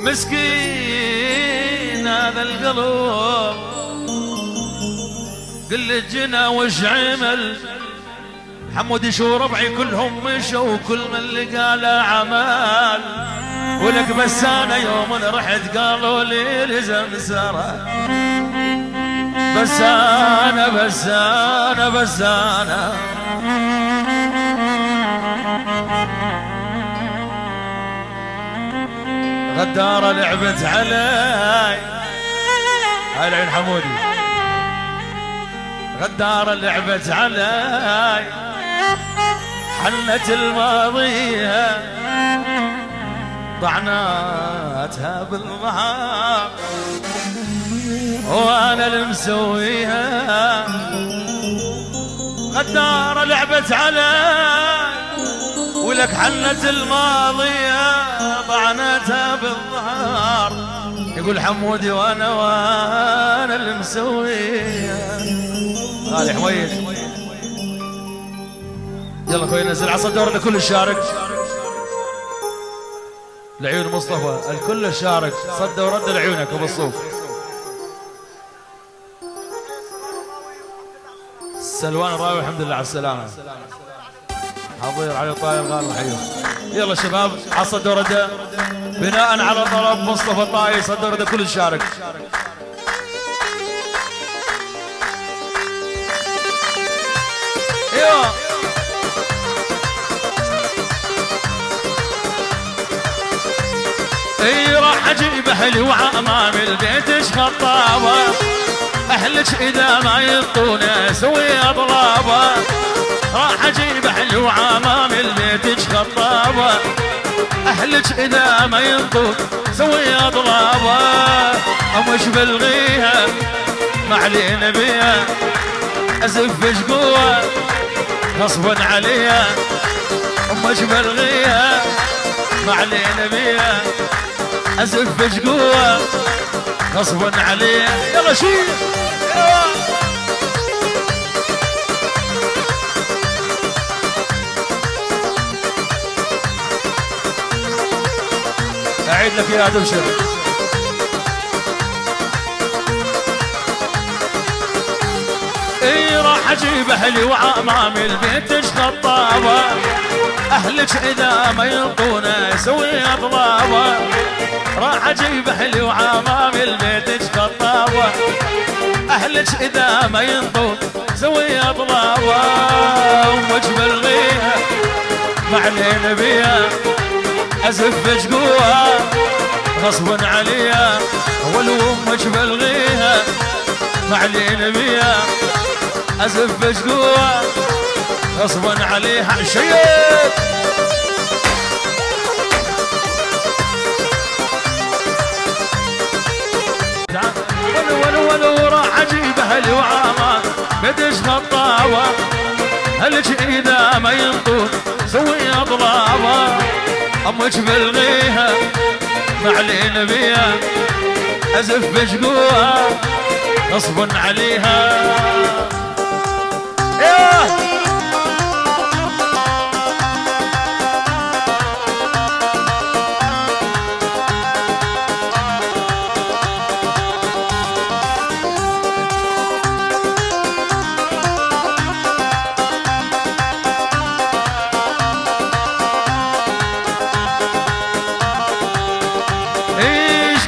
مسكين هذا القلب قل الجنا وش عمل. حمودي شو ربعي كلهم مشوا وكل من لقى له عمال، ولك بس انا يوم رحت قالوا لي لزم سرى. بس انا غدارة لعبت علي. هاي العين حمودي. غدارة لعبت علي حنت الماضية ضعناتها بالنهار وانا المسويها. غدارة لعبت علي ولك حنت الماضية ضعناتها بالظهر. يقول حمودي وانا اللي مسويها. غالي حويد يلا اخوي نزل عصا الدور لكل الشارك. لعيون مصطفى الكل الشارك صد ورد لعيونك ابو الصوف. سلوان الراوي الحمد لله على السلامة. حضير علي طاير غالي حيوم. يلا شباب عصا الدور بناء على طلب مصطفى طاي صد ورد كل الشارك. ايوه اي راح اجيب اهلي وعمام البيت ايش خطابه. اهلك اذا ما ينطون اسوي اضرابه. راح اجيب اهلي وعمام البيت ايش خطابه. اهلك اذا ما ينطون سوي اضرابه. امش بلغيها ما علينا بيها ازفش قوه غصبا عليها. امش بلغيها ما علينا بيها ازفش قوه غصبا عليها. يلا شيل اعيد لك يا دبشر. اي راح اجيب اهلي وعمامي البيت ايش خطابه. اهلك اذا ما ينطون اسوي اضرابه. راح اجيب اهلي وعمامي البيت ايش خطابه. اهلك اذا ما ينطون سوي اضرابه. امك بلغيها ما علينا بيها ازفش قوه غصبا عليها. ولو امك بلغيها ما علينا بيها ازفش قوه غصبا عليها. شيب ولو راح اجيب اهلي وعامان بدش خطابه. هلك اذا ما ينطون سوي اضرابه. امك بلغيها ما علينا بيها ازفش قوه غصبا عليها.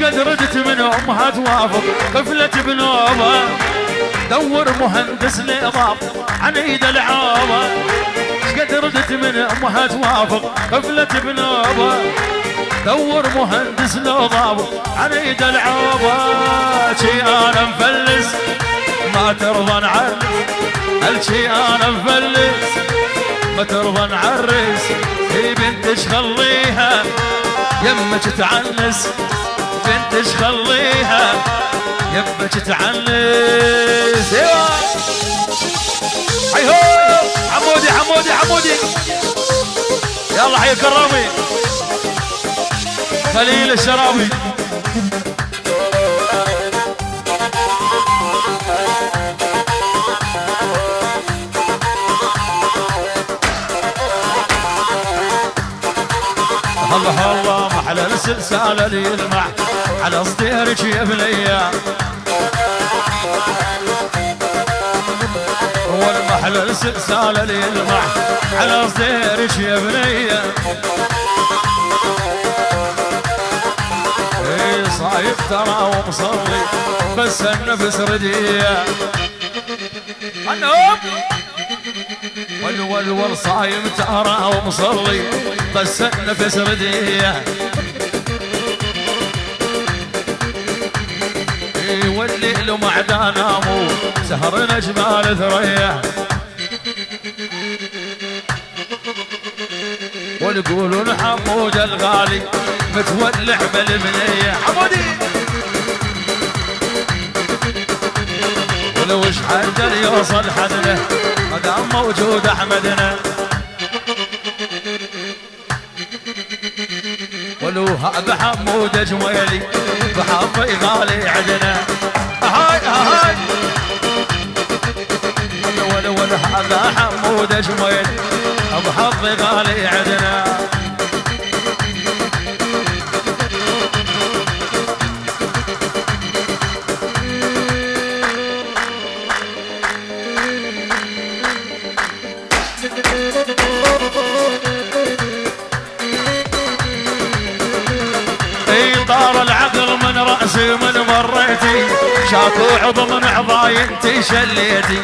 قد ردت من امها توافق قفلت بنوبه. دور مهندس نظام عن ايد العابه. قد ردت من امها توافق قفلت بنوبه. دور مهندس نظام عن ايد العابه. شي انا مفلس ما ترضى نعرس. هالشي انا مفلس ما ترضى نعرس. هي بنتش خليها يمك تعنس. بنتش خليها يمك تعنس. ايوه حيهو حمودي يلا حي الكرامي خليل الشرابي. الله ما والمحلى السلسال اللي يلمع على صديرك يا بنيه والمحلى السلسال اللي يلمع على صديرك يا بنيه اي صايف ترى ومصلي بس النفس رديه النوم والول صايم ترى ومصلي بس النفس رديه والليل ومعدا ناموا سهرنا جمال ثريا ونقولون حمود الغالي متولع بالبنيه حمودي ولو ايش حد يوصل حدنا ما دام موجود احمدنا ولو هذا حمود جميلي بحظي غالي عدنا هاي هاي ولو هذا حمود جميلي بحظي غالي عدنا طار العقل من رأسي من مريتي شاكو عظم من عضاي انتي شليتي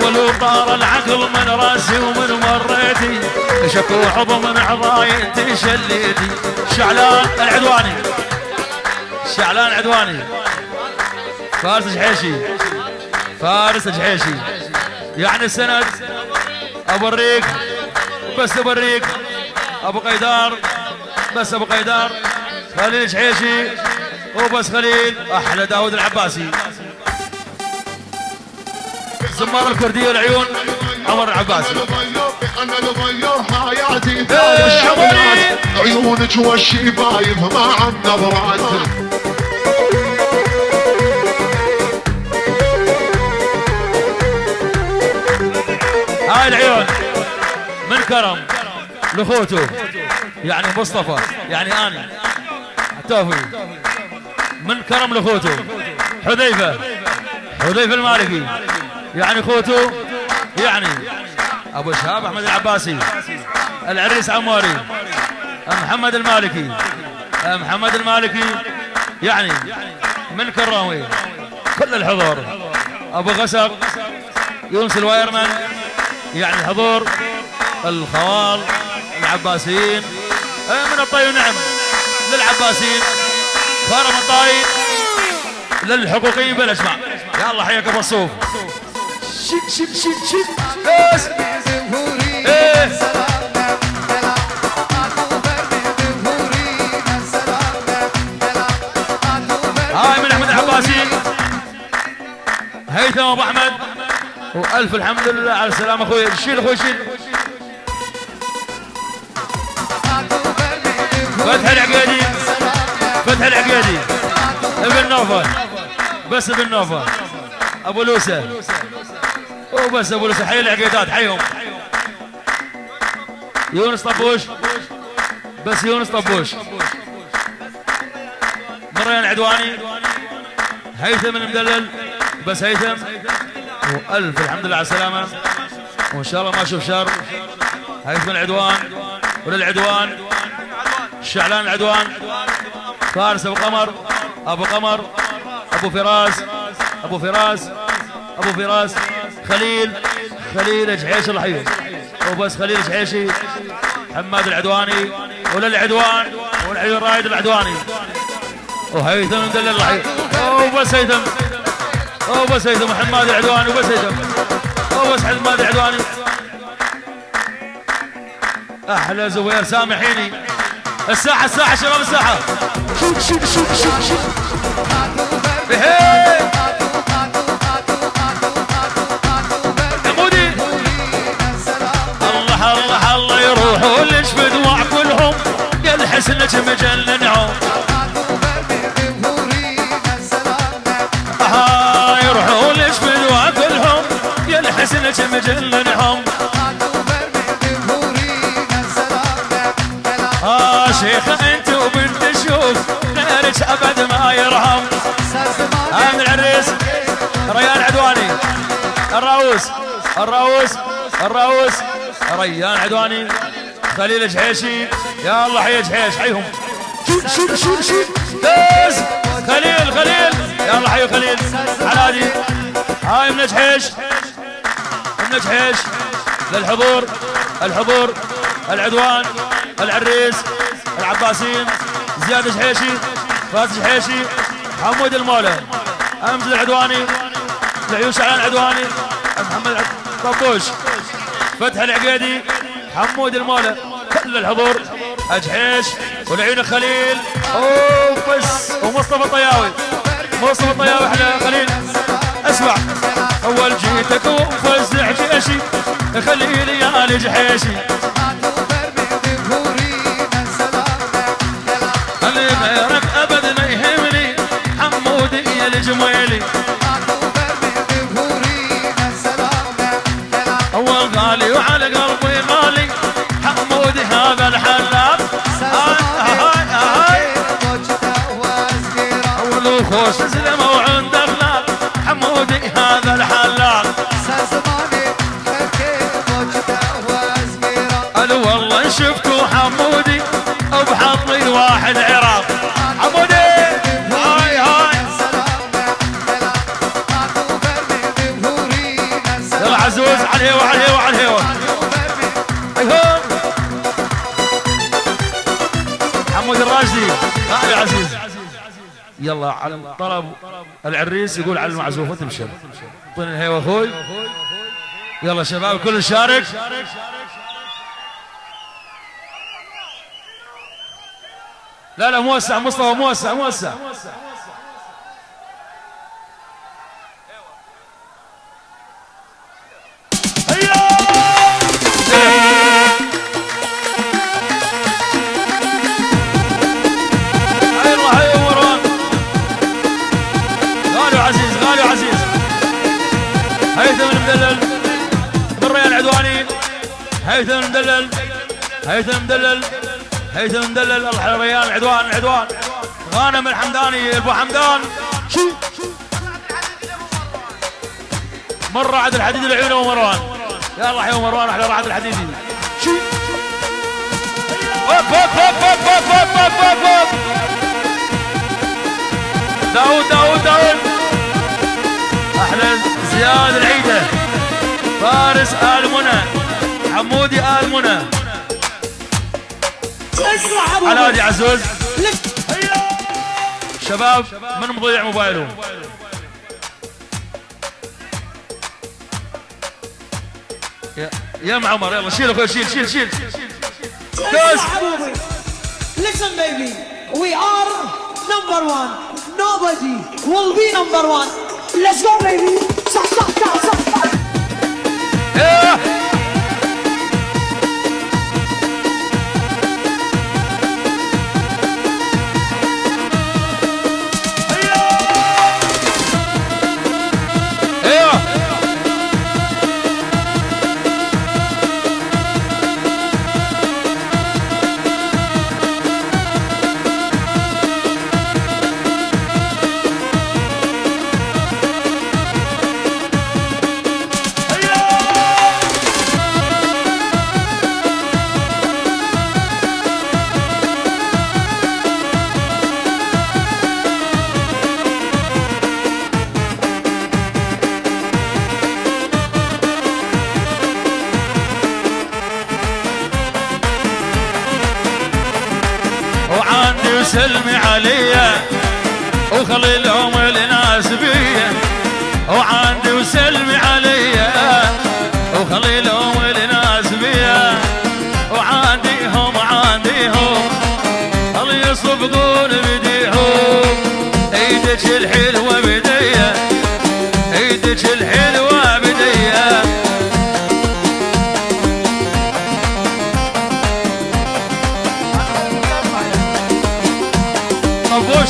ولو طار العقل من رأسي ومن مريتي شاكو عظم من عضاي انتي شليتي شعلان العدواني شعلان عدواني فارس جحيشي فارس جحيشي يعني السند ابو الريق بس ابو الريق ابو قيدار بس ابو قيدار خليل جحيشي وبس خليل احلى داود العباسي زمار الكرديه والعيون عمر العباسي انا لغير حياتي ثاني عيونك والشفايف مع النظرات هاي العيون من كرم لخوته يعني مصطفى يعني اني توفي من كرم لخوته حذيفه المالكي يعني خوته يعني ابو شهاب احمد العباسي العريس عموري محمد المالكي يعني من كراوي كل الحضور ابو غسق يونس الوايرمان يعني الحضور الخوال العباسيين من الطي نعم للعباسيين كرم الطي للحقوقيين بالاجماع يا الله حياك ابو الصوف شيك بس هاي من احمد العباسي هيثم ابو احمد والف الحمد لله على السلامه اخوي شيل اخوي شيل فتح العقيدي ابن نوفل بس ابن نوفل ابو لوسه وبس ابو لوسه حي العقيدات حيهم يونس طبوش بس يونس طبوش مريان عدواني هيثم المدلل بس هيثم والف الحمد لله على السلامه وان شاء الله ما اشوف شر هيثم العدوان وللعدوان الشعلان العدوان فارس ابو قمر ابو فراس خليل جحيش الحيوم وبس خليل جحيشي حماد العدواني وللعدوان والعيون رايد العدواني وهيثم مدلل الحيوم وبس هيثم حماد العدواني وبس حماد العدواني احلى زوير سامحيني الساحه شباب الساحه شوف عمودي الله يروحوا للشفدوع كلهم يا الحسنك مجننهم يروحوا للشفدوع كلهم يا الحسنك مجننهم شيخة انت وبنت شوف غيرك ابد ما يرحم. من العريس ريان عدواني الراوس ريان عدواني خليل جحيشي. يا الله حي جحيش حيهم شوف داز خليل يا الله حي خليل علادي. هاي من جحيش للحضور العدوان العريس العباسين زياد جحيشي فاز جحيشي حمود المولى امجد العدواني العيوش علان العدواني محمد طبوش فتح العقيدي حمود المولى كل الحضور اجحيش والعيون خليل بس ومصطفى الطياوي احنا خليل اسمع اول جيتك وفزع جيشي خليل يا الجحيشي اللي غيرك ابد ما يهمني حمودي يا الجميلي اول غالي وعلى قلبي غالي حمودي هذا الحلال. اول خوش زلمه وعند اغلال حمودي هذا الحلال. قالوا والله شفتوا حمودي بحطي واحد عراق حمودي هاي يلا عزوز على الهوا حمود الراشدي غالي عزيز. يلا على طلب العريس يقول على المعزوفه تمشي طن الهوا اخوي. يلا شباب الكل يشارك. لا موسع مصطفى موسع غالي عزيز هيثم المدلل من ريان عدواني هيثم مدلل الله ريان عدوان غانم الحمداني ابو حمدان مر رعد الحديد العيون ومروان. يا الله يا مروان احلى رعد الحديدي. داود احلى زياد العيده فارس آل منى حمودي آل منى علادي عزوز. شباب من مضيع موبايله يا عمر يلا شيل اخوي شيل Listen baby, we are number one. Nobody will be number one. Let's go baby. Yeah. سلمي عليا وخلي لهم الناس بيا وعندي وسلمي عليا وخلي لهم الناس بيا وعنديهم اللي يصفقون بديهم ايدك الحلوة بديا ايدك الحلوة بديا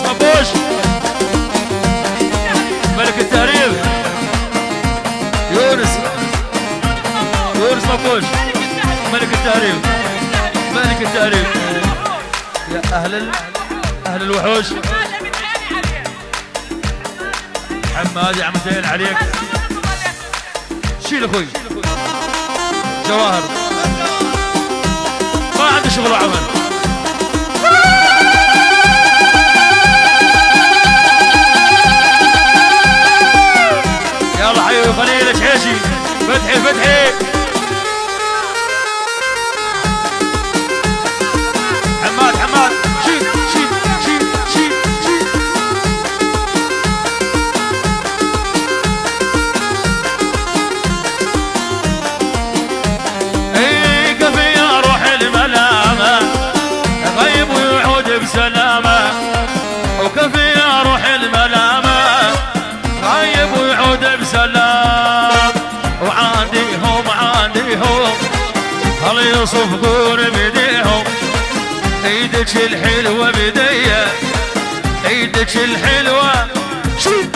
طبوش ملك التهريب يونس طبوش ملك التهريب يا اهل الوحوش. حمادي عمتين عليك. شيل اخوي جواهر ما عنده شغل وعمل. يلا حيو خليل شحيشي. فتحي حماد شيل اي كفي اروح الملامه غيب ويعود بسلامه وكفي اروح الملامه غيب ويعود بسلام وعنديهم هل يصفقون بديهم ايدك الحلوه بديه ايدك الحلوه شيل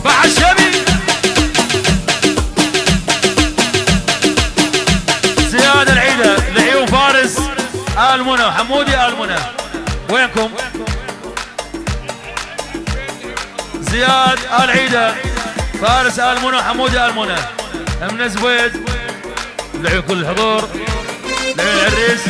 بعد شبي زياد العيده لعيون فارس آل منى حمودي آل منى. وينكم؟ زياد آل عيده فارس آل منى حمودي آل منى من زبيد. لعيون كل الحضور لعيون العريس.